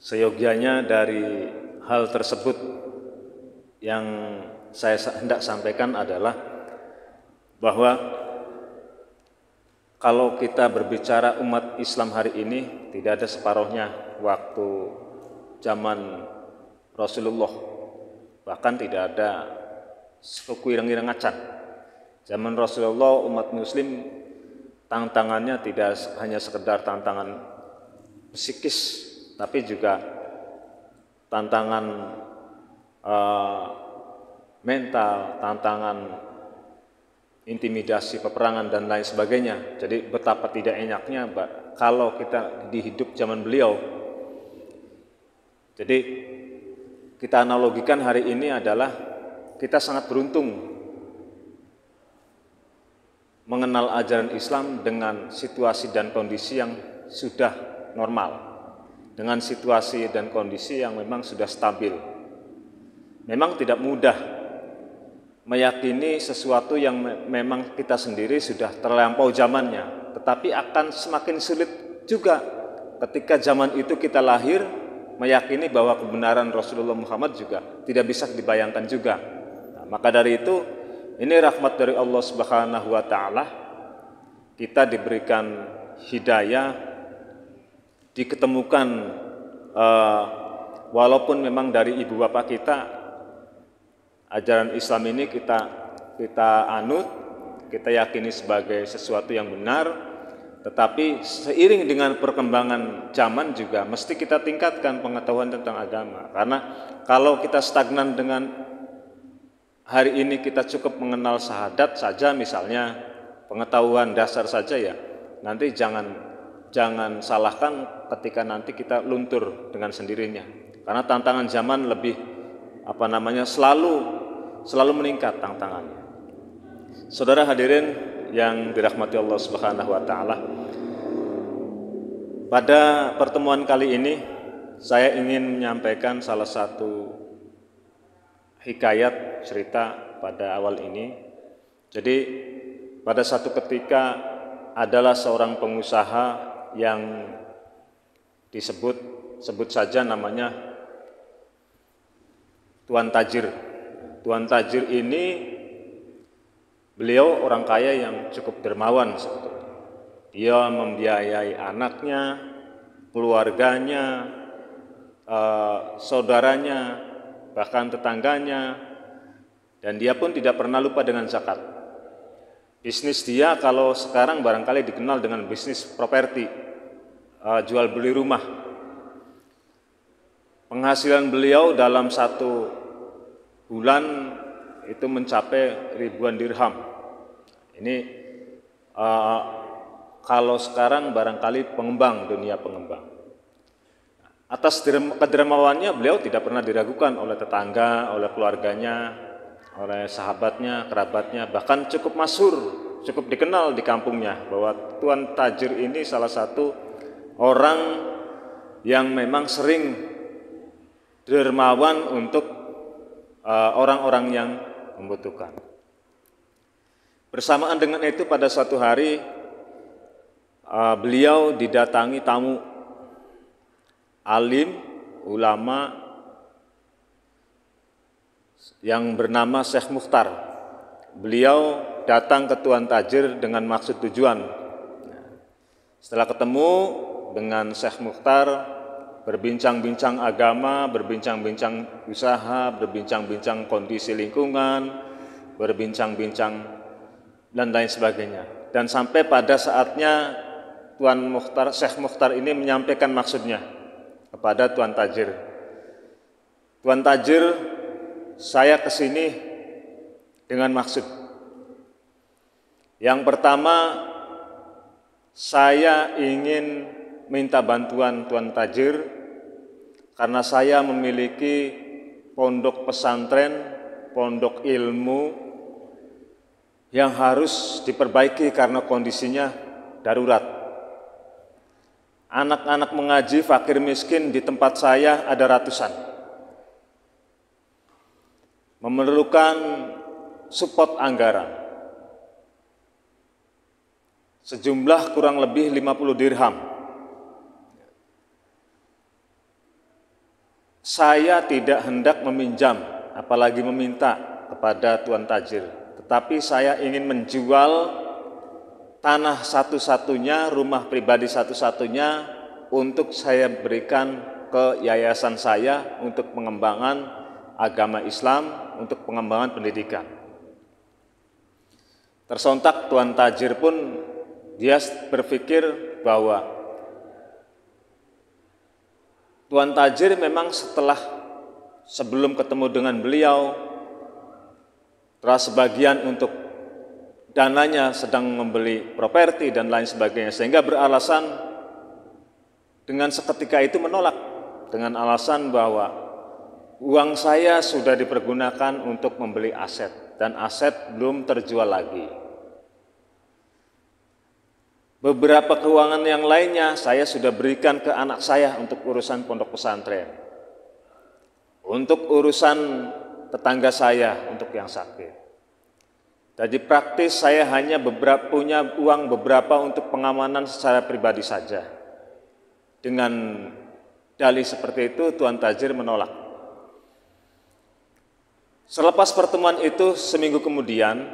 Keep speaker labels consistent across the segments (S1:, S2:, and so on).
S1: Seyogianya dari hal tersebut yang saya hendak sampaikan adalah bahwa kalau kita berbicara umat Islam hari ini tidak ada separuhnya waktu zaman Rasulullah, bahkan tidak ada sekirang-kirang acan. Zaman Rasulullah umat Muslim tantangannya tidak hanya sekedar tantangan psikis, tapi juga tantangan mental, tantangan intimidasi, peperangan dan lain sebagainya. Jadi betapa tidak enaknya kalau kita di hidup zaman beliau. Jadi kita analogikan hari ini adalah kita sangat beruntung mengenal ajaran Islam dengan situasi dan kondisi yang sudah normal, dengan situasi dan kondisi yang memang sudah stabil. Memang tidak mudah meyakini sesuatu yang memang kita sendiri sudah terlampau zamannya, tetapi akan semakin sulit juga ketika zaman itu kita lahir meyakini bahwa kebenaran Rasulullah Muhammad juga tidak bisa dibayangkan juga. Nah, maka dari itu, ini rahmat dari Allah Subhanahu wa taala, kita diberikan hidayah, diketemukan walaupun memang dari ibu bapak kita ajaran Islam ini kita anut, kita yakini sebagai sesuatu yang benar, tetapi seiring dengan perkembangan zaman juga mesti kita tingkatkan pengetahuan tentang agama. Karena kalau kita stagnan dengan hari ini kita cukup mengenal syahadat saja misalnya, pengetahuan dasar saja ya, nanti jangan salahkan ketika nanti kita luntur dengan sendirinya. Karena tantangan zaman lebih selalu meningkat tantangannya. Saudara hadirin yang dirahmati Allah Subhanahu wa taala, pada pertemuan kali ini saya ingin menyampaikan salah satu hikayat cerita pada awal ini. Jadi pada satu ketika adalah seorang pengusaha yang sebut saja namanya Tuan Tajir. Tuan Tajir ini beliau orang kaya yang cukup dermawan sebetulnya. Dia membiayai anaknya, keluarganya, saudaranya, bahkan tetangganya, dan dia pun tidak pernah lupa dengan zakat. Bisnis dia kalau sekarang barangkali dikenal dengan bisnis properti, jual beli rumah. Penghasilan beliau dalam satu bulan itu mencapai ribuan dirham. Ini kalau sekarang barangkali dunia pengembang. Atas kedermawannya beliau tidak pernah diragukan oleh tetangga, oleh keluarganya, oleh sahabatnya, kerabatnya, bahkan cukup masyhur, cukup dikenal di kampungnya bahwa Tuan Tajir ini salah satu orang yang memang sering dermawan untuk orang-orang yang membutuhkan. Bersamaan dengan itu pada suatu hari beliau didatangi tamu alim, ulama yang bernama Syekh Mukhtar. Beliau datang ke Tuan Tajir dengan maksud tujuan. Setelah ketemu dengan Syekh Mukhtar, berbincang-bincang agama, berbincang-bincang usaha, berbincang-bincang kondisi lingkungan, berbincang-bincang dan lain sebagainya. Dan sampai pada saatnya Syekh Mukhtar ini menyampaikan maksudnya kepada Tuan Tajir. Tuan Tajir, saya kesini dengan maksud. Yang pertama, saya ingin minta bantuan Tuan Tajir karena saya memiliki pondok pesantren, pondok ilmu yang harus diperbaiki karena kondisinya darurat. Anak-anak mengaji fakir miskin di tempat saya ada ratusan. Memerlukan support anggaran sejumlah kurang lebih 50 dirham. Saya tidak hendak meminjam, apalagi meminta kepada Tuan Tajir, tetapi saya ingin menjual tanah satu-satunya, rumah pribadi satu-satunya untuk saya berikan ke yayasan saya untuk pengembangan agama Islam, untuk pengembangan pendidikan. Tersontak Tuan Tajir pun dia berpikir bahwa Tuan Tajir memang sebelum ketemu dengan beliau telah sebagian untuk dananya sedang membeli properti dan lain sebagainya, sehingga beralasan dengan seketika itu menolak dengan alasan bahwa uang saya sudah dipergunakan untuk membeli aset dan aset belum terjual lagi. Beberapa keuangan yang lainnya saya sudah berikan ke anak saya untuk urusan pondok pesantren. Untuk urusan tetangga saya untuk yang sakit. Jadi praktis saya hanya punya uang beberapa untuk pengamanan secara pribadi saja. Dengan dalih seperti itu Tuan Tajir menolak. Selepas pertemuan itu seminggu kemudian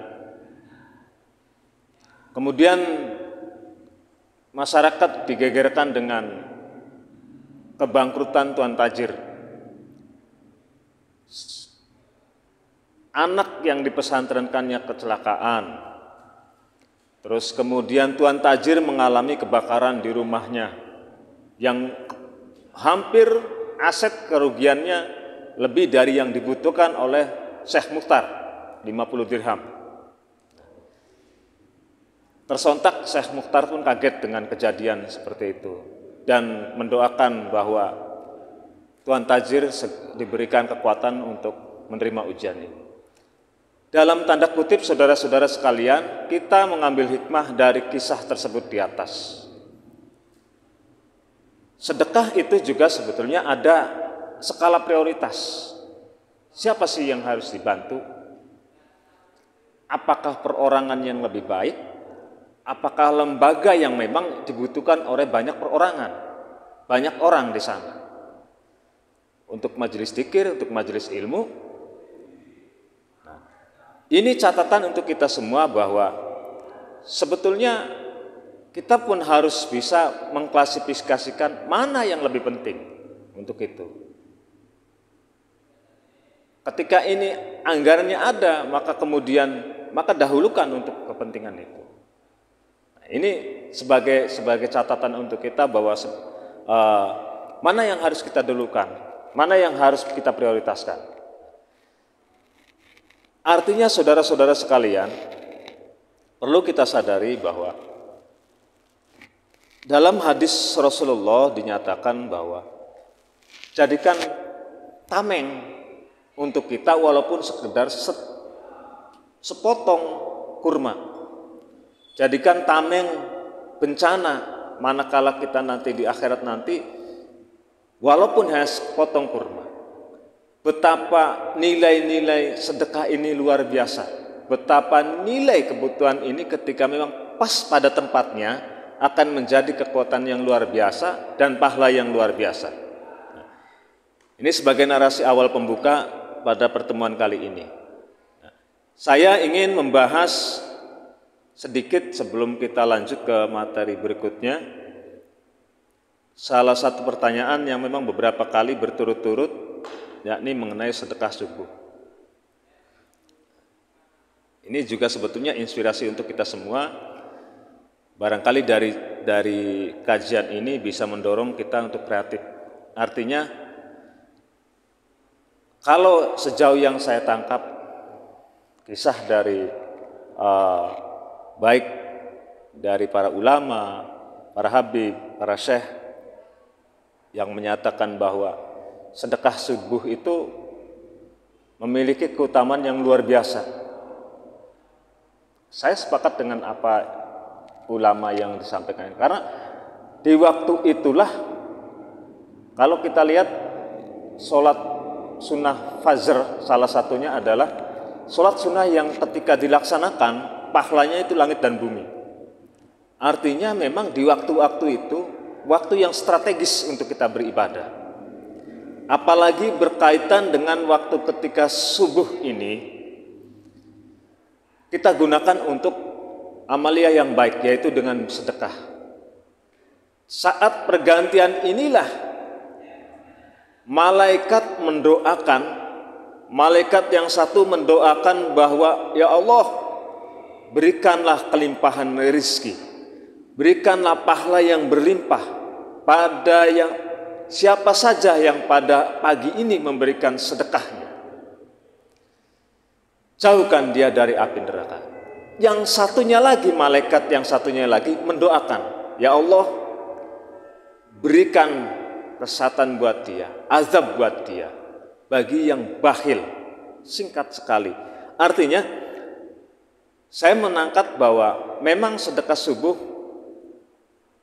S1: masyarakat digegerkan dengan kebangkrutan Tuan Tajir. Anak yang dipesantrenkannya kecelakaan. Terus kemudian Tuan Tajir mengalami kebakaran di rumahnya yang hampir aset kerugiannya lebih dari yang dibutuhkan oleh Syekh Mukhtar, 50 dirham. Tersontak Syekh Mukhtar pun kaget dengan kejadian seperti itu dan mendoakan bahwa Tuan Tajir diberikan kekuatan untuk menerima ujian ini. Dalam tanda kutip saudara-saudara sekalian, kita mengambil hikmah dari kisah tersebut di atas. Sedekah itu juga sebetulnya ada skala prioritas. Siapa sih yang harus dibantu? Apakah perorangan yang lebih baik? Apakah lembaga yang memang dibutuhkan oleh banyak perorangan, banyak orang di sana? Untuk majelis dzikir, untuk majelis ilmu. Nah, ini catatan untuk kita semua bahwa sebetulnya kita pun harus bisa mengklasifikasikan mana yang lebih penting untuk itu. Ketika ini anggarannya ada, maka dahulukan untuk kepentingan itu. Ini sebagai catatan untuk kita bahwa mana yang harus kita dulukan, mana yang harus kita prioritaskan. Artinya saudara-saudara sekalian, perlu kita sadari bahwa dalam hadis Rasulullah dinyatakan bahwa jadikan tameng untuk kita walaupun sekedar sepotong kurma. Jadikan tameng bencana manakala kita nanti di akhirat nanti walaupun hanya sepotong kurma. Betapa nilai-nilai sedekah ini luar biasa. Betapa nilai kebutuhan ini ketika memang pas pada tempatnya akan menjadi kekuatan yang luar biasa dan pahala yang luar biasa. Ini sebagai narasi awal pembuka pada pertemuan kali ini. Saya ingin membahas sedikit sebelum kita lanjut ke materi berikutnya. Salah satu pertanyaan yang memang beberapa kali berturut-turut, yakni mengenai sedekah subuh. Ini juga sebetulnya inspirasi untuk kita semua. Barangkali dari kajian ini bisa mendorong kita untuk kreatif. Artinya, kalau sejauh yang saya tangkap, kisah dari baik dari para ulama, para habib, para syekh yang menyatakan bahwa sedekah subuh itu memiliki keutamaan yang luar biasa. Saya sepakat dengan apa ulama yang disampaikan, karena di waktu itulah kalau kita lihat sholat sunnah fajr, salah satunya adalah sholat sunnah yang ketika dilaksanakan pahalanya itu langit dan bumi. Artinya memang di waktu-waktu itu waktu yang strategis untuk kita beribadah. Apalagi berkaitan dengan waktu ketika subuh ini kita gunakan untuk amalia yang baik, yaitu dengan sedekah. Saat pergantian inilah malaikat mendoakan, malaikat yang satu mendoakan bahwa ya Allah, berikanlah kelimpahan rezeki, berikanlah pahala yang berlimpah pada siapa saja yang pada pagi ini memberikan sedekahnya. Jauhkan dia dari api neraka. Yang satunya lagi, malaikat yang satunya lagi mendoakan, ya Allah, berikan kesehatan buat dia, azab buat dia, bagi yang bakhil. Singkat sekali. Artinya, saya menangkap bahwa memang sedekah subuh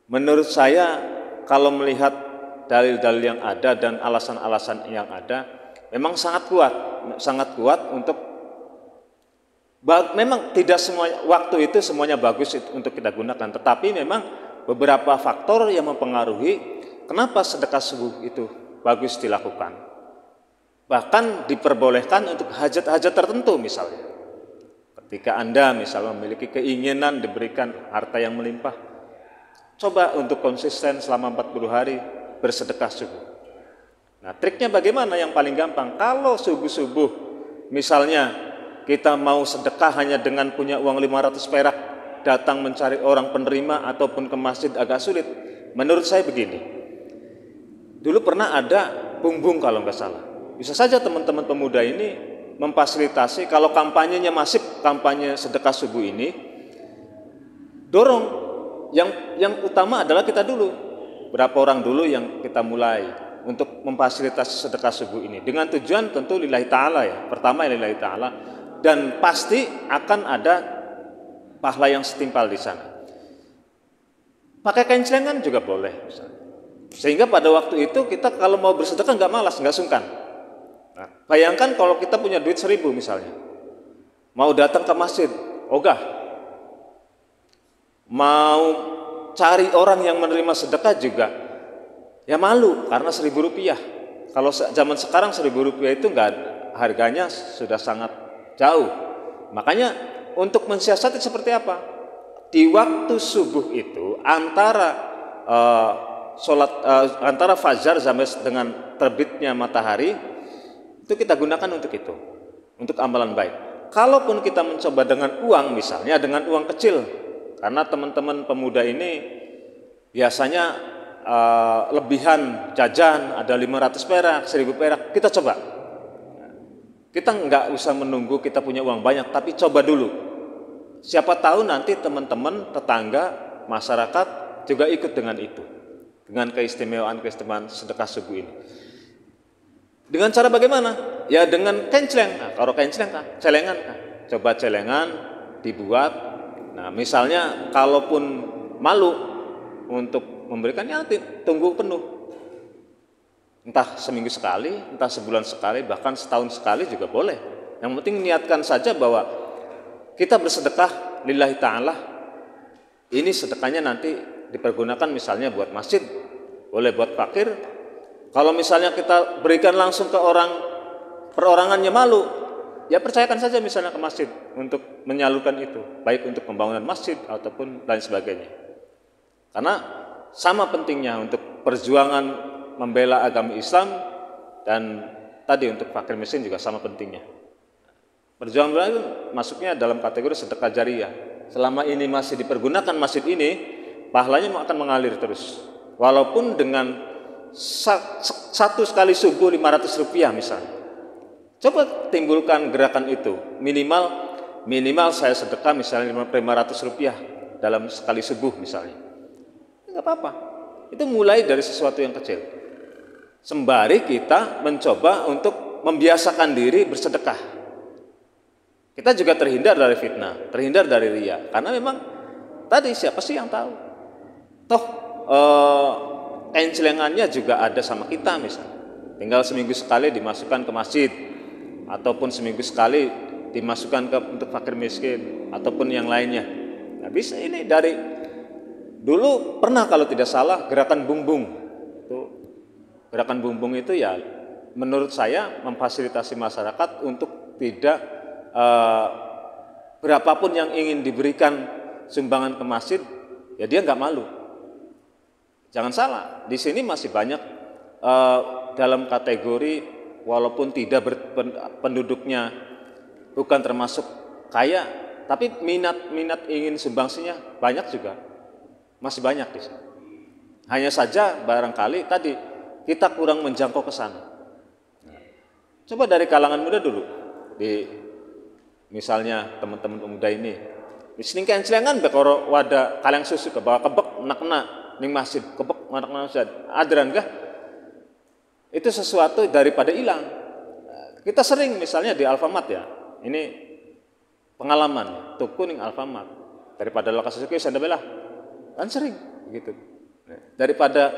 S1: menurut saya kalau melihat dalil-dalil yang ada dan alasan-alasan yang ada, memang sangat kuat untuk memang tidak semua waktu itu semuanya bagus untuk kita gunakan, tetapi memang beberapa faktor yang mempengaruhi kenapa sedekah subuh itu bagus dilakukan. Bahkan diperbolehkan untuk hajat-hajat tertentu misalnya. Ketika Anda misalnya memiliki keinginan diberikan harta yang melimpah, coba untuk konsisten selama 40 hari bersedekah subuh. Nah, triknya bagaimana? Yang paling gampang, kalau subuh-subuh misalnya kita mau sedekah hanya dengan punya uang 500 perak, datang mencari orang penerima ataupun ke masjid agak sulit. Menurut saya begini, dulu pernah ada Bungbung kalau nggak salah. Bisa saja teman-teman pemuda ini memfasilitasi, kalau kampanyenya masif, kampanye sedekah subuh ini, dorong yang utama adalah kita dulu. Berapa orang dulu yang kita mulai untuk memfasilitasi sedekah subuh ini dengan tujuan tentu lillahi ta'ala ya. Pertama lillahi ta'ala, dan pasti akan ada pahala yang setimpal di sana. Pakai kain celengan juga boleh misalnya. Sehingga pada waktu itu kita kalau mau bersedekah nggak malas, nggak sungkan. Nah, bayangkan kalau kita punya duit 1.000 misalnya, mau datang ke masjid, ogah, mau cari orang yang menerima sedekah juga, ya malu karena 1.000 rupiah. Kalau zaman sekarang 1.000 rupiah itu nggak, harganya sudah sangat jauh. Makanya untuk mensiasati seperti apa? Di waktu subuh itu antara antara fajar sampai dengan terbitnya matahari itu kita gunakan untuk itu, untuk amalan baik. Kalaupun kita mencoba dengan uang, misalnya dengan uang kecil, karena teman-teman pemuda ini biasanya lebihan jajan, ada 500 perak, 1.000 perak, kita coba. Kita nggak usah menunggu kita punya uang banyak, tapi coba dulu. Siapa tahu nanti teman-teman, tetangga, masyarakat juga ikut dengan itu, dengan keistimewaan sedekah subuh ini. Dengan cara bagaimana? Ya dengan kain celeng. Nah, kalau kain celeng celengan coba celengan dibuat. Nah, misalnya kalaupun malu untuk memberikannya, nanti tunggu penuh. Entah seminggu sekali, entah sebulan sekali, bahkan setahun sekali juga boleh. Yang penting niatkan saja bahwa kita bersedekah lillahi ta'ala. Ini sedekahnya nanti dipergunakan misalnya buat masjid, boleh buat fakir. Kalau misalnya kita berikan langsung ke orang, perorangannya malu, ya percayakan saja misalnya ke masjid untuk menyalurkan itu, baik untuk pembangunan masjid ataupun lain sebagainya. Karena sama pentingnya untuk perjuangan membela agama Islam, dan tadi untuk fakir miskin juga sama pentingnya. Perjuangan itu masuknya dalam kategori sedekah jariyah. Selama ini masih dipergunakan masjid ini, pahalanya akan mengalir terus. Walaupun dengan satu sekali subuh 500 rupiah misalnya. Coba timbulkan gerakan itu, minimal saya sedekah misalnya 500 rupiah dalam sekali subuh misalnya. Enggak apa-apa, itu mulai dari sesuatu yang kecil. Sembari kita mencoba untuk membiasakan diri bersedekah. Kita juga terhindar dari fitnah, terhindar dari riya. Karena memang tadi siapa sih yang tahu? Toh kain celengannya juga ada sama kita misalnya. Tinggal seminggu sekali dimasukkan ke masjid, ataupun seminggu sekali dimasukkan untuk fakir miskin, ataupun yang lainnya. Nah, bisa ini dari dulu pernah kalau tidak salah gerakan Bungbung. Gerakan Bungbung itu ya menurut saya memfasilitasi masyarakat untuk tidak berapapun yang ingin diberikan sumbangan ke masjid, ya dia nggak malu. Jangan salah, di sini masih banyak dalam kategori walaupun tidak penduduknya bukan termasuk kaya, tapi minat ingin sumbangsinya banyak juga, masih banyak di sini. Hanya saja barangkali tadi kita kurang menjangkau ke sana. Coba dari kalangan muda dulu, misalnya teman-teman pemuda ini, disingkan celengan bekoro wadah kaleng susu ke bawah kebek nak ning masjid kebek anak masjid adran kah? Itu sesuatu daripada hilang. Kita sering misalnya di Alfamart ya, ini pengalaman tuku ning Alfamart daripada lokasi suku sanda belah kan sering gitu. Daripada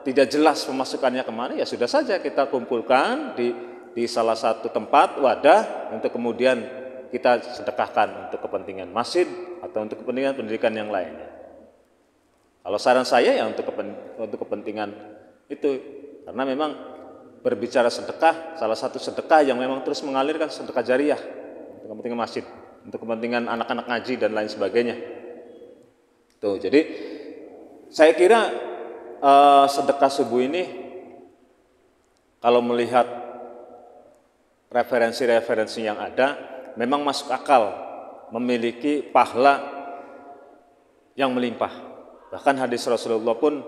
S1: tidak jelas pemasukannya kemana, ya sudah saja kita kumpulkan di salah satu tempat wadah untuk kemudian kita sedekahkan untuk kepentingan masjid atau untuk kepentingan pendidikan yang lainnya. Kalau saran saya ya untuk kepentingan itu, karena memang berbicara sedekah, salah satu sedekah yang memang terus mengalirkan sedekah jariah untuk kepentingan masjid, untuk kepentingan anak-anak ngaji dan lain sebagainya. Tuh, jadi saya kira sedekah subuh ini kalau melihat referensi-referensi yang ada memang masuk akal, memiliki pahala yang melimpah. Bahkan hadis Rasulullah pun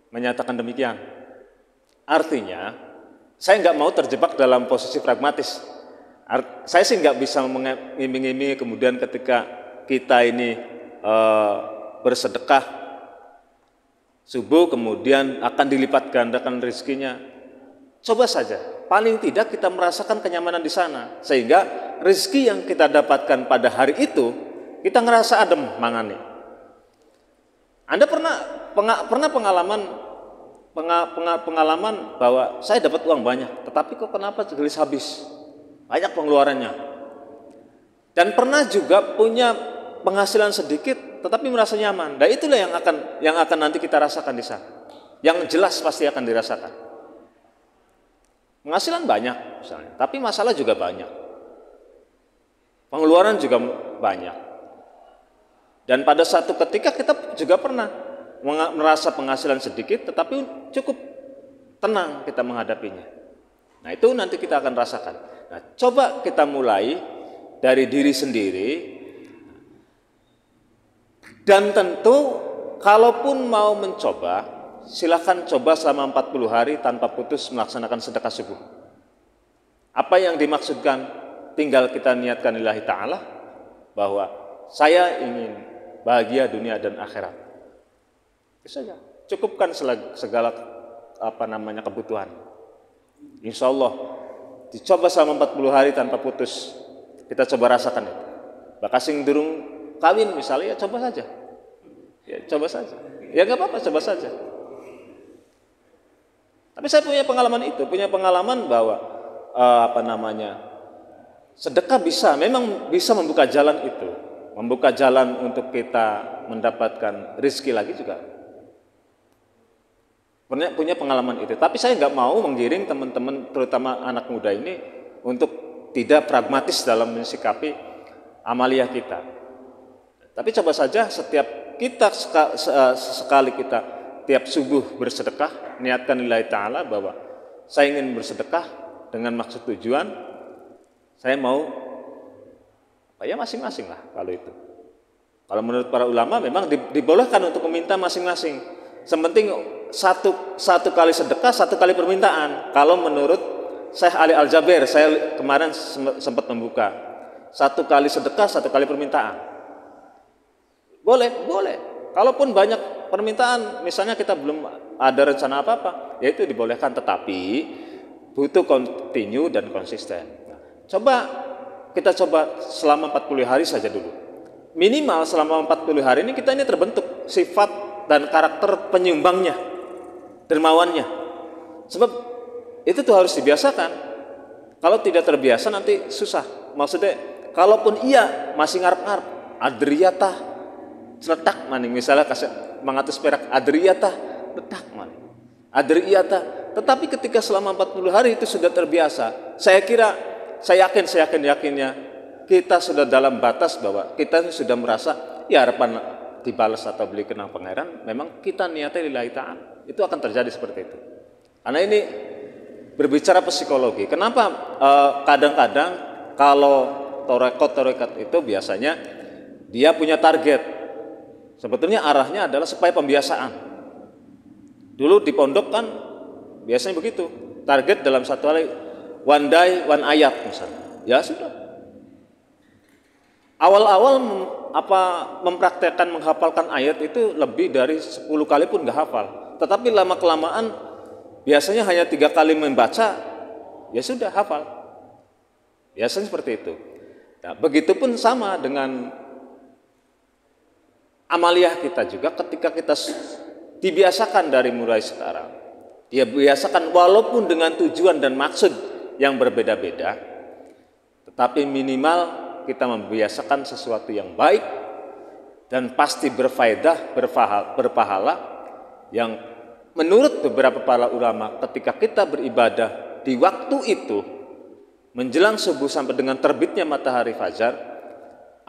S1: menyatakan demikian. Artinya saya nggak mau terjebak dalam posisi pragmatis. Saya sih nggak bisa mengiming-imingi kemudian ketika kita ini bersedekah subuh kemudian akan dilipat gandakan rezekinya. Coba saja, paling tidak kita merasakan kenyamanan di sana, sehingga rezeki yang kita dapatkan pada hari itu kita ngerasa adem mangani. Anda pernah pengalaman bahwa saya dapat uang banyak, tetapi kok kenapa gelis habis, banyak pengeluarannya. Dan pernah juga punya penghasilan sedikit, tetapi merasa nyaman. Dan itulah yang akan nanti kita rasakan di sana. Yang jelas pasti akan dirasakan. Penghasilan banyak misalnya, tapi masalah juga banyak. Pengeluaran juga banyak. Dan pada satu ketika kita juga pernah merasa penghasilan sedikit, tetapi cukup tenang kita menghadapinya. Nah itu nanti kita akan rasakan. Nah coba kita mulai dari diri sendiri. Dan tentu kalaupun mau mencoba, silakan coba selama 40 hari tanpa putus melaksanakan sedekah subuh. Apa yang dimaksudkan? Tinggal kita niatkan lillahi ta'ala bahwa saya ingin bahagia dunia dan akhirat. Itu saja. Cukupkan segala kebutuhan. Insya Allah dicoba selama 40 hari tanpa putus. Kita coba rasakan itu. Bakasing durung kawin misalnya, ya coba saja. Ya coba saja. Ya nggak apa-apa, coba saja. Tapi saya punya pengalaman bahwa sedekah memang bisa membuka jalan itu, membuka jalan untuk kita mendapatkan rezeki lagi juga. Punya pengalaman itu. Tapi saya nggak mau menggiring teman-teman, terutama anak muda ini, untuk tidak pragmatis dalam mensikapi amaliyah kita. Tapi coba saja setiap kita sekali kita tiap subuh bersedekah, niatkan lillahi ta'ala bahwa saya ingin bersedekah dengan maksud tujuan saya mau ya masing-masing lah kalau itu. Kalau menurut para ulama memang dibolehkan untuk meminta masing-masing. Sepenting satu kali sedekah, satu kali permintaan. Kalau menurut Syekh Ali Al-Jaber, saya kemarin sempat membuka, satu kali sedekah, satu kali permintaan. Boleh. Kalaupun banyak permintaan, misalnya kita belum ada rencana apa-apa, ya itu dibolehkan, tetapi butuh continue dan konsisten. Kita coba selama 40 hari saja dulu. Minimal selama 40 hari ini kita ini terbentuk sifat dan karakter penyumbangnya, dermawannya. Sebab itu tuh harus dibiasakan. Kalau tidak terbiasa nanti susah. Maksudnya, kalaupun iya masih ngarep-ngarep, adriyatah letak maning, misalnya kasih mengatus perak adriyatah letak maning, adriyatah. Tetapi ketika selama 40 hari itu sudah terbiasa, saya yakinnya kita sudah dalam batas bahwa kita sudah merasa ya harapan dibalas atau beli kenang pangeran, memang kita niatnya lillahi ta'ala, itu akan terjadi seperti itu. Karena ini berbicara psikologi. Kenapa kadang-kadang kalau torekat itu biasanya dia punya target. Sebetulnya arahnya adalah supaya pembiasaan. Dulu di pondok kan biasanya begitu. Target dalam satu hari one day one ayat misalnya. Ya sudah. Awal-awal mempraktekkan menghafalkan ayat itu lebih dari 10 kali pun nggak hafal. Tetapi lama-kelamaan biasanya hanya 3 kali membaca, ya sudah hafal. Biasanya seperti itu. Nah, begitupun sama dengan amaliyah kita juga, ketika kita dibiasakan dari mulai sekarang. Dia biasakan walaupun dengan tujuan dan maksud yang berbeda-beda, tetapi minimal kita membiasakan sesuatu yang baik dan pasti berfaedah, berpahala, yang menurut beberapa para ulama ketika kita beribadah di waktu itu menjelang subuh sampai dengan terbitnya matahari fajar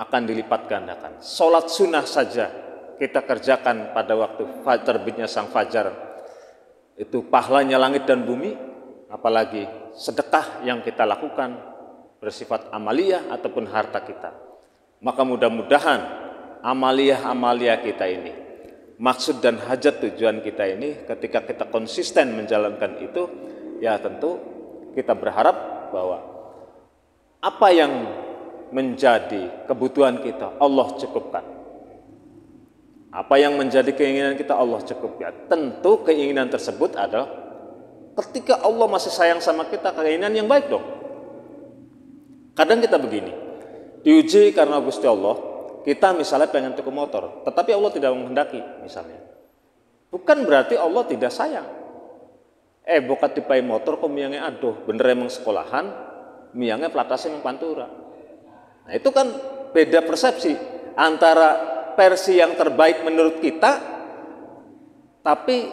S1: akan dilipat gandakan. Sholat sunnah saja kita kerjakan pada waktu terbitnya sang fajar, itu pahalanya langit dan bumi, apalagi sedekah yang kita lakukan bersifat amaliyah ataupun harta kita. Maka mudah-mudahan amaliyah kita ini, maksud dan hajat tujuan kita ini, ketika kita konsisten menjalankan itu, ya tentu kita berharap bahwa apa yang menjadi kebutuhan kita Allah cukupkan. Apa yang menjadi keinginan kita Allah cukupkan. Tentu keinginan tersebut adalah ketika Allah masih sayang sama kita, keinginan yang baik dong. Kadang kita begini, diuji karena Gusti Allah, kita misalnya pengen tuku motor, tetapi Allah tidak menghendaki misalnya. Bukan berarti Allah tidak sayang. Bokat dipai motor kok miangnya aduh, bener emang sekolahan, miangnya platasnya emang pantura. Nah itu kan beda persepsi antara versi yang terbaik menurut kita, tapi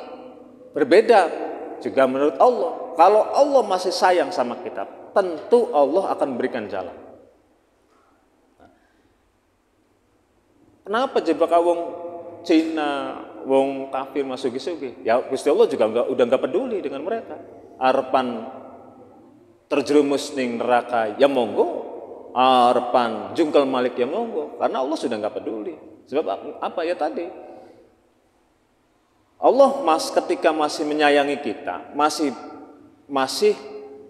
S1: berbeda juga menurut Allah. Kalau Allah masih sayang sama kita, tentu Allah akan berikan jalan. Kenapa jebak wong Cina, wong kafir masuk sugi? Ya Gusti Allah juga udah nggak peduli dengan mereka. Arepan terjerumus ning neraka ya monggo, arepan jungkel malik ya monggo, karena Allah sudah nggak peduli. Sebab apa ya tadi? Allah ketika masih menyayangi kita, masih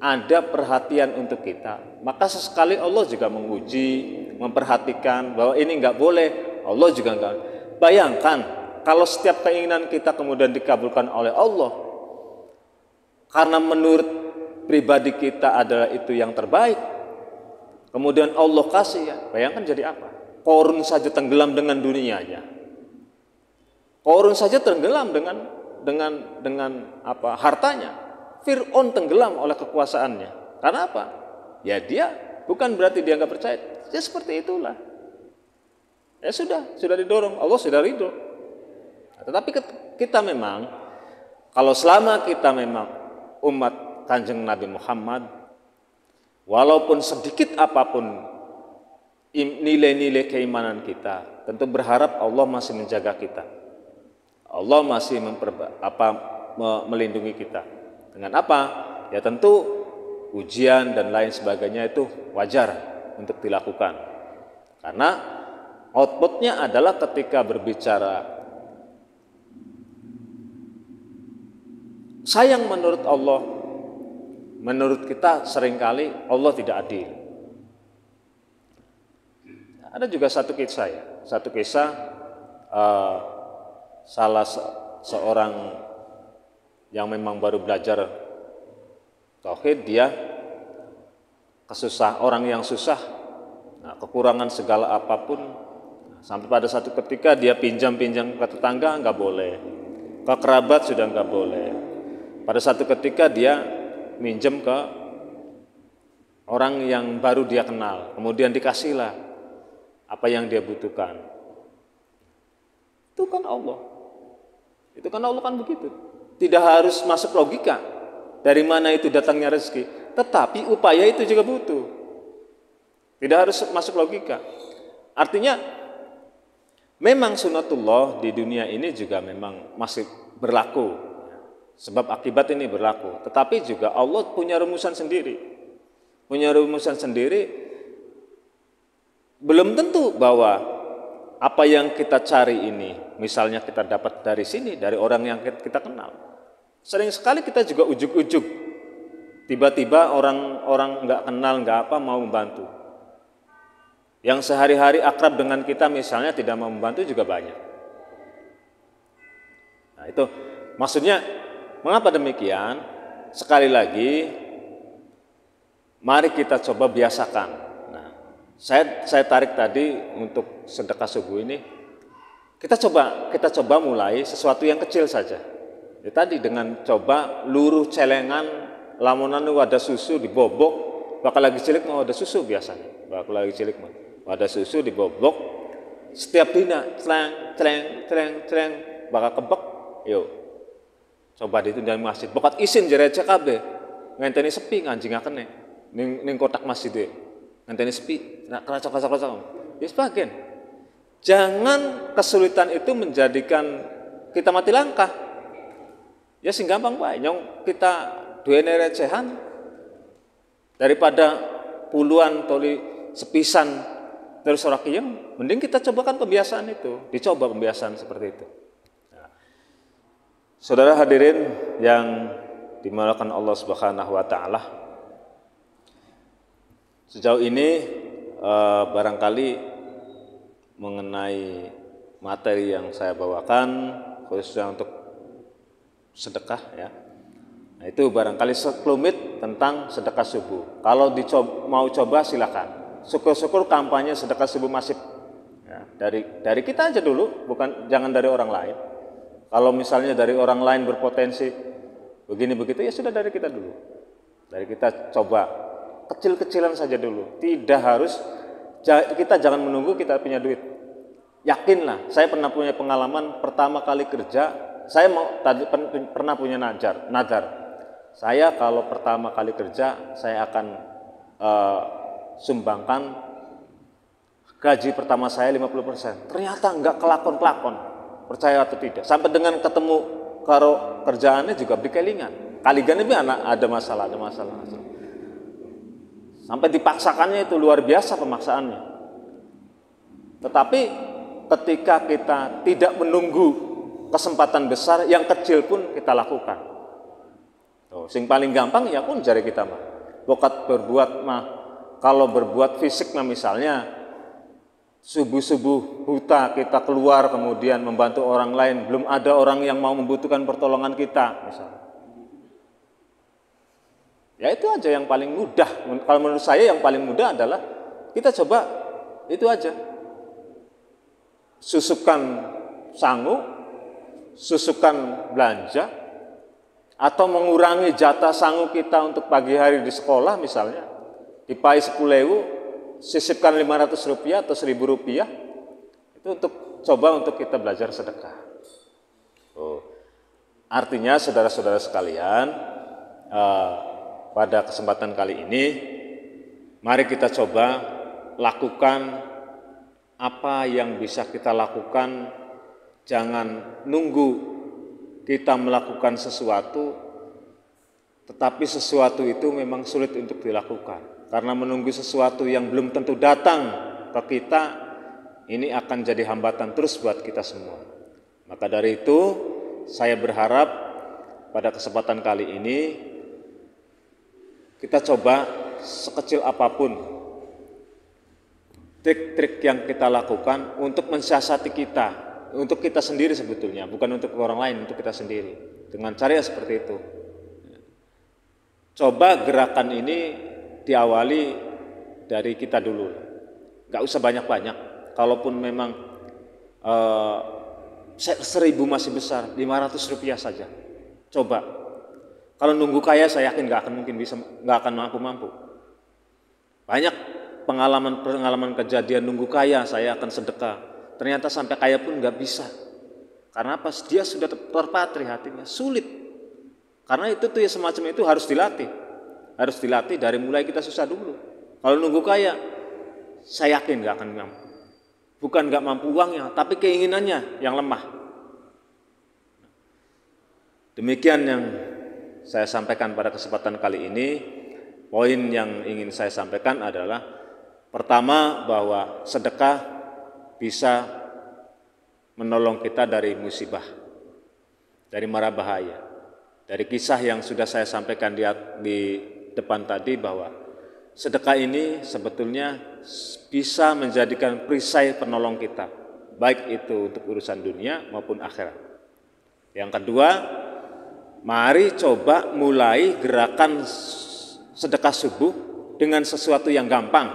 S1: ada perhatian untuk kita, maka sesekali Allah juga menguji, memperhatikan bahwa ini nggak boleh. Allah juga nggak. Bayangkan kalau setiap keinginan kita kemudian dikabulkan oleh Allah, karena menurut pribadi kita adalah itu yang terbaik, kemudian Allah kasih, ya bayangkan jadi apa? Korun saja tenggelam dengan dunianya. Korun saja tenggelam dengan apa? Hartanya. Fir'aun tenggelam oleh kekuasaannya. Karena apa? Ya dia bukan berarti dia nggak percaya. Ya seperti itulah. Ya sudah didorong. Allah sudah ridho. Nah, tetapi kita memang, kalau selama kita memang umat Kanjeng Nabi Muhammad, walaupun sedikit apapun nilai-nilai keimanan kita, tentu berharap Allah masih menjaga kita. Allah masih melindungi kita. Dengan apa? Ya tentu ujian dan lain sebagainya itu wajar untuk dilakukan. Karena outputnya adalah ketika berbicara sayang menurut Allah, menurut kita seringkali Allah tidak adil. Ada juga satu kisah salah seorang yang memang baru belajar tauhid, dia orang yang susah, kekurangan segala apapun, sampai pada satu ketika dia pinjam ke tetangga nggak boleh, ke kerabat sudah nggak boleh. Pada satu ketika dia minjem ke orang yang baru dia kenal, kemudian dikasihlah apa yang dia butuhkan. Itu kan Allah. Itu kan Allah kan begitu. Tidak harus masuk logika dari mana itu datangnya rezeki, tetapi upaya itu juga butuh. Tidak harus masuk logika. Artinya memang sunatullah di dunia ini juga memang masih berlaku. Sebab akibat ini berlaku. Tetapi juga Allah punya rumusan sendiri. Belum tentu bahwa apa yang kita cari ini, misalnya kita dapat dari sini, dari orang yang kita kenal. Sering sekali kita juga ujuk-ujuk. Tiba-tiba orang nggak kenal, nggak apa, mau membantu. Yang sehari-hari akrab dengan kita misalnya tidak mau membantu juga banyak. Nah itu maksudnya, mengapa demikian? Sekali lagi, mari kita coba biasakan. Saya tarik tadi untuk sedekah subuh ini, Kita coba mulai sesuatu yang kecil saja. Ya, tadi dengan coba luruh celengan, lamunan ada susu dibobok, bakal lagi cilik mau ada susu biasanya. Bakal lagi cilik mau ada susu dibobok, setiap dina celeng, bakal kebek, yuk. Coba ditunda masjid, bokat isin jerecek kabeh. Ngenteni sepi anjing akene. Ning kotak masjid e. Ngenteni sepi, keracak-keracak. Ya sebagian. Jangan kesulitan itu menjadikan kita mati langkah. Ya sing gampang wae nyong kita duwene recehan daripada puluhan toli sepisan terus ora kiyeng, mending kita cobakan pembiasaan itu. Dicoba pembiasaan seperti itu. Nah, saudara hadirin yang dimuliakan Allah Subhanahu wa taala. Sejauh ini barangkali mengenai materi yang saya bawakan khususnya untuk sedekah ya. Nah, itu barangkali sekelumit tentang sedekah subuh. Kalau mau coba silakan. Syukur-syukur kampanye sedekah subuh masif. Ya, dari kita aja dulu, jangan dari orang lain. Kalau misalnya dari orang lain berpotensi begini begitu ya sudah dari kita dulu. Dari kita coba kecil-kecilan saja dulu. Tidak harus kita jangan menunggu kita punya duit. Yakinlah, saya pernah punya pengalaman pertama kali kerja. Saya pernah punya nadar. Saya kalau pertama kali kerja, saya akan sumbangkan gaji pertama saya 50%. Ternyata enggak kelakon-kelakon, percaya atau tidak. Sampai dengan ketemu karo kerjaannya juga berkelingan. Kaligan ini ada masalah. Sampai dipaksakannya itu luar biasa pemaksaannya. Tetapi ketika kita tidak menunggu kesempatan besar, yang kecil pun kita lakukan. Sing paling gampang ya pun jari kita mah. Bokat berbuat mah, kalau berbuat fisik mah misalnya subuh-subuh buta kita keluar kemudian membantu orang lain, belum ada orang yang mau membutuhkan pertolongan kita misalnya. Ya itu aja yang paling mudah. Kalau menurut saya yang paling mudah adalah kita coba itu aja. Susupkan sangu, susukan belanja, atau mengurangi jatah sangu kita untuk pagi hari di sekolah misalnya, dipai 10.000, sisipkan 500 rupiah atau 1.000 rupiah, itu untuk kita belajar sedekah. Artinya saudara-saudara sekalian, pada kesempatan kali ini, mari kita coba lakukan apa yang bisa kita lakukan. Jangan nunggu kita melakukan sesuatu, tetapi sesuatu itu memang sulit untuk dilakukan. Karena menunggu sesuatu yang belum tentu datang ke kita, ini akan jadi hambatan terus buat kita semua. Maka dari itu, saya berharap pada kesempatan kali ini, kita coba sekecil apapun trik-trik yang kita lakukan untuk mensiasati kita. Untuk kita sendiri sebetulnya, bukan untuk orang lain, untuk kita sendiri. Dengan cara yang seperti itu. Coba gerakan ini diawali dari kita dulu. Gak usah banyak-banyak. Kalaupun memang 1.000 masih besar, 500 rupiah saja. Coba. Kalau nunggu kaya saya yakin gak akan mampu. Banyak pengalaman kejadian nunggu kaya saya akan sedekah. Ternyata sampai kaya pun nggak bisa. Karena apa? Dia sudah terpatri hatinya, sulit. Karena itu tuh ya semacam itu harus dilatih. Harus dilatih dari mulai kita susah dulu. Kalau nunggu kaya, saya yakin nggak akan mampu. Bukan nggak mampu uangnya, tapi keinginannya yang lemah. Demikian yang saya sampaikan pada kesempatan kali ini. Poin yang ingin saya sampaikan adalah pertama bahwa sedekah bisa menolong kita dari musibah, dari mara bahaya. Dari kisah yang sudah saya sampaikan di depan tadi bahwa sedekah ini sebetulnya bisa menjadikan perisai penolong kita, baik itu untuk urusan dunia maupun akhirat. Yang kedua, mari coba mulai gerakan sedekah subuh dengan sesuatu yang gampang.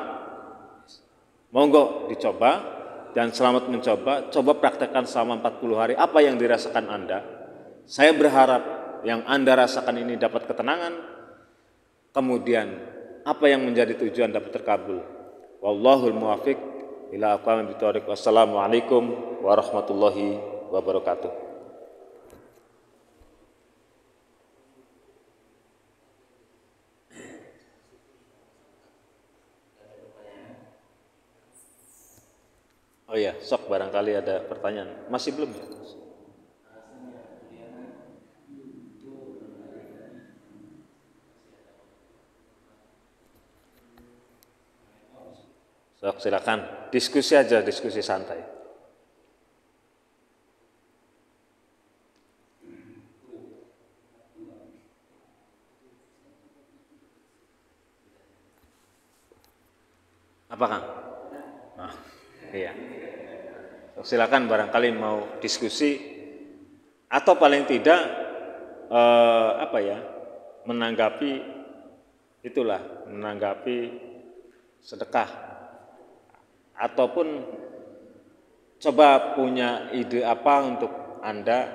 S1: Monggo dicoba. dan selamat mencoba. Coba praktekkan selama 40 hari apa yang dirasakan Anda. Saya berharap yang Anda rasakan ini dapat ketenangan, kemudian apa yang menjadi tujuan dapat terkabul. Wallahul muwaffiq ila aqwamit thoriq. Wassalamualaikum warahmatullahi wabarakatuh. Oh iya, sok barangkali ada pertanyaan. Masih belum ya? Sok silakan, diskusi aja, diskusi santai. Apa Kang? Nah, iya. Silakan barangkali mau diskusi atau paling tidak menanggapi sedekah ataupun coba punya ide apa untuk Anda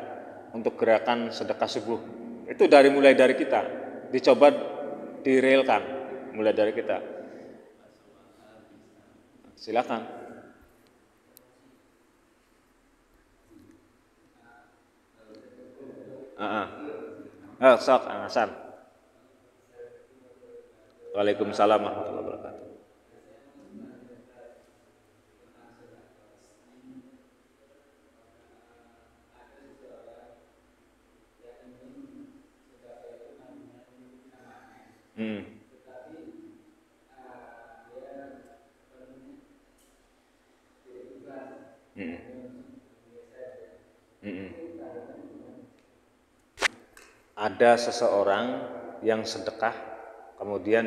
S1: untuk gerakan sedekah subuh. Itu mulai dari kita, dicoba direalkan mulai dari kita. Silakan. Sok Hasan. Waalaikumsalam warahmatullahi wabarakatuh. Ada seseorang yang sedekah kemudian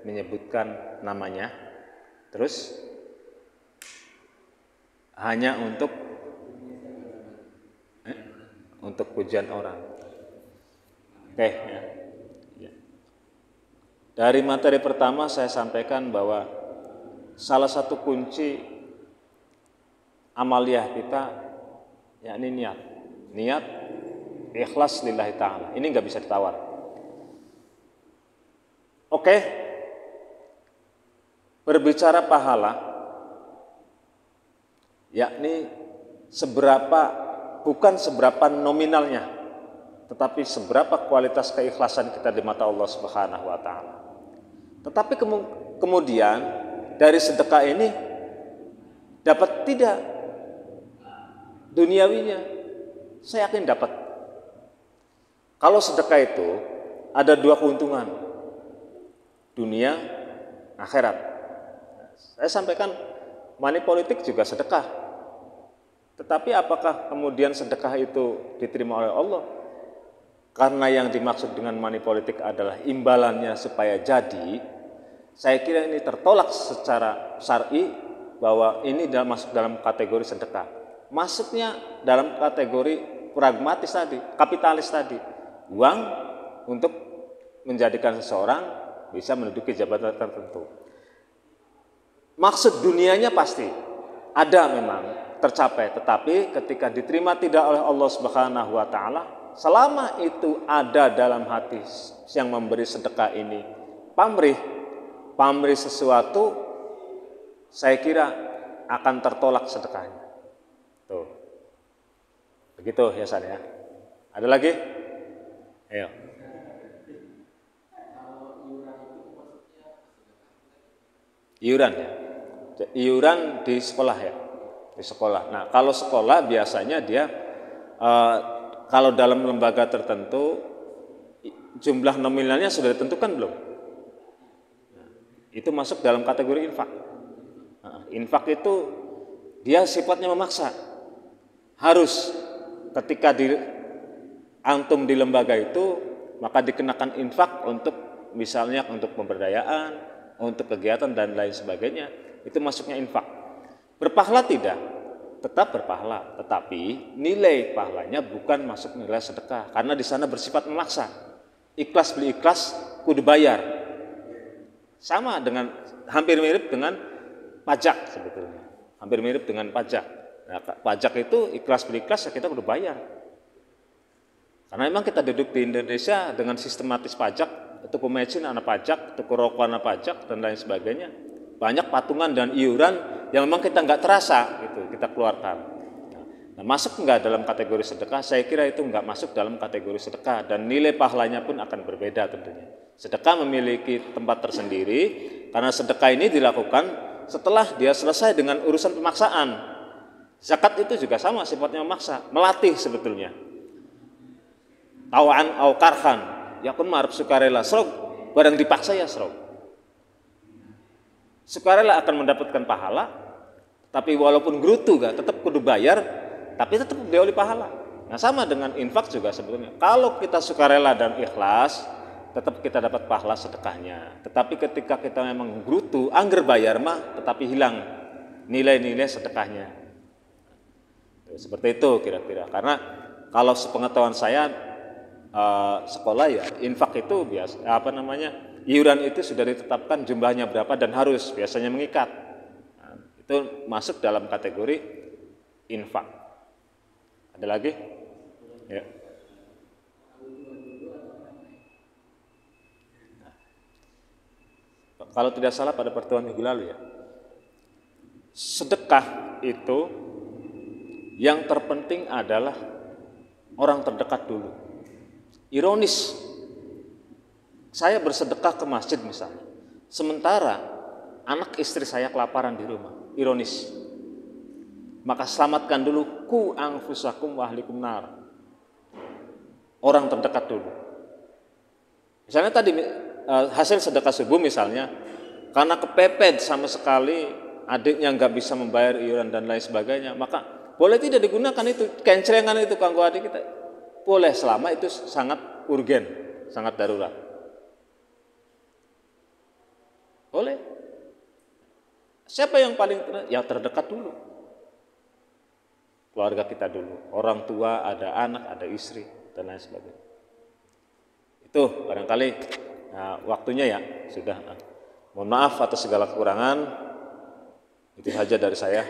S1: menyebutkan namanya, terus hanya untuk pujian orang. Oke, ya. Dari materi pertama saya sampaikan bahwa salah satu kunci amaliyah kita yakni niat ikhlas lillahi ta'ala. Ini nggak bisa ditawar. Oke, berbicara pahala, yakni bukan seberapa nominalnya, tetapi seberapa kualitas keikhlasan kita di mata Allah Subhanahu wa Ta'ala. Tetapi kemudian dari sedekah ini dapat tidak duniawinya, saya yakin dapat. Kalau sedekah itu ada dua keuntungan, dunia, akhirat. Saya sampaikan money politik juga sedekah. Tetapi apakah kemudian sedekah itu diterima oleh Allah? Karena yang dimaksud dengan money politik adalah imbalannya supaya jadi, saya kira ini tertolak secara syar'i bahwa ini masuk dalam kategori sedekah. Masuknya dalam kategori pragmatis tadi, kapitalis tadi. Uang untuk menjadikan seseorang bisa menduduki jabatan tertentu. Maksud dunianya pasti ada memang tercapai, tetapi ketika diterima tidak oleh Allah Subhanahu wa Ta'ala, selama itu ada dalam hati yang memberi sedekah ini pamrih sesuatu, saya kira akan tertolak sedekahnya. Tuh. Begitu ya San ya. Ada lagi? Ayo. Iuran ya. Iuran di sekolah ya. Di sekolah. Nah, kalau sekolah biasanya dia kalau dalam lembaga tertentu jumlah nominalnya sudah ditentukan belum? Nah, itu masuk dalam kategori infak. Nah, infak itu dia sifatnya memaksa. Harus ketika antum di lembaga itu, maka dikenakan infak untuk misalnya untuk pemberdayaan, untuk kegiatan dan lain sebagainya. Itu masuknya infak. Berpahala tidak? Tetap berpahala, tetapi nilai pahalanya bukan masuk nilai sedekah, karena di sana bersifat memaksa. Ikhlas beli ikhlas, kudu bayar. Sama dengan, hampir mirip dengan pajak sebetulnya. hampir mirip dengan pajak. Nah, pajak itu ikhlas berikhlas ya kita udah bayar. Karena memang kita duduk di Indonesia dengan sistematis pajak, tuku mesin anak pajak, tuku rokok anak pajak, dan lain sebagainya. Banyak patungan dan iuran yang memang kita nggak terasa gitu, kita keluarkan. Nah, masuk nggak dalam kategori sedekah? Saya kira itu nggak masuk dalam kategori sedekah, dan nilai pahalanya pun akan berbeda tentunya. Sedekah memiliki tempat tersendiri, karena sedekah ini dilakukan setelah dia selesai dengan urusan pemaksaan. Zakat itu juga sama, sifatnya memaksa, melatih sebetulnya. Tawaan au karhan, yakun ma'ruf sukarela, serog, barang dipaksa ya serog. Sukarela akan mendapatkan pahala, tapi walaupun gerutu gak, tetap kudu bayar, tapi tetap dioleh pahala. Nah sama dengan infak juga sebetulnya. Kalau kita sukarela dan ikhlas, tetap kita dapat pahala sedekahnya. Tetapi ketika kita memang gerutu, angger bayar mah, tetapi hilang nilai-nilai sedekahnya. Seperti itu kira-kira. Karena kalau sepengetahuan saya, sekolah ya infak itu biasa iuran itu sudah ditetapkan jumlahnya berapa dan harus biasanya mengikat. Nah, itu masuk dalam kategori infak. Ada lagi? Ya. Nah, kalau tidak salah pada pertemuan minggu lalu ya, sedekah itu yang terpenting adalah orang terdekat dulu. Ironis, saya bersedekah ke masjid misalnya, sementara anak istri saya kelaparan di rumah. Ironis. Maka selamatkan dulu ku anfusakum wa ahlikum nar. Orang terdekat dulu. Misalnya tadi hasil sedekah subuh misalnya, karena kepepet sama sekali adiknya nggak bisa membayar iuran dan lain sebagainya, maka boleh tidak digunakan itu kencelengan itu kanggo adik kita. Boleh selama itu sangat urgen, sangat darurat. Boleh. Siapa yang paling ya terdekat dulu? Keluarga kita dulu, orang tua, ada anak, ada istri, dan lain sebagainya. Itu barangkali waktunya ya sudah. Mohon maaf atas segala kekurangan. Itu saja dari saya.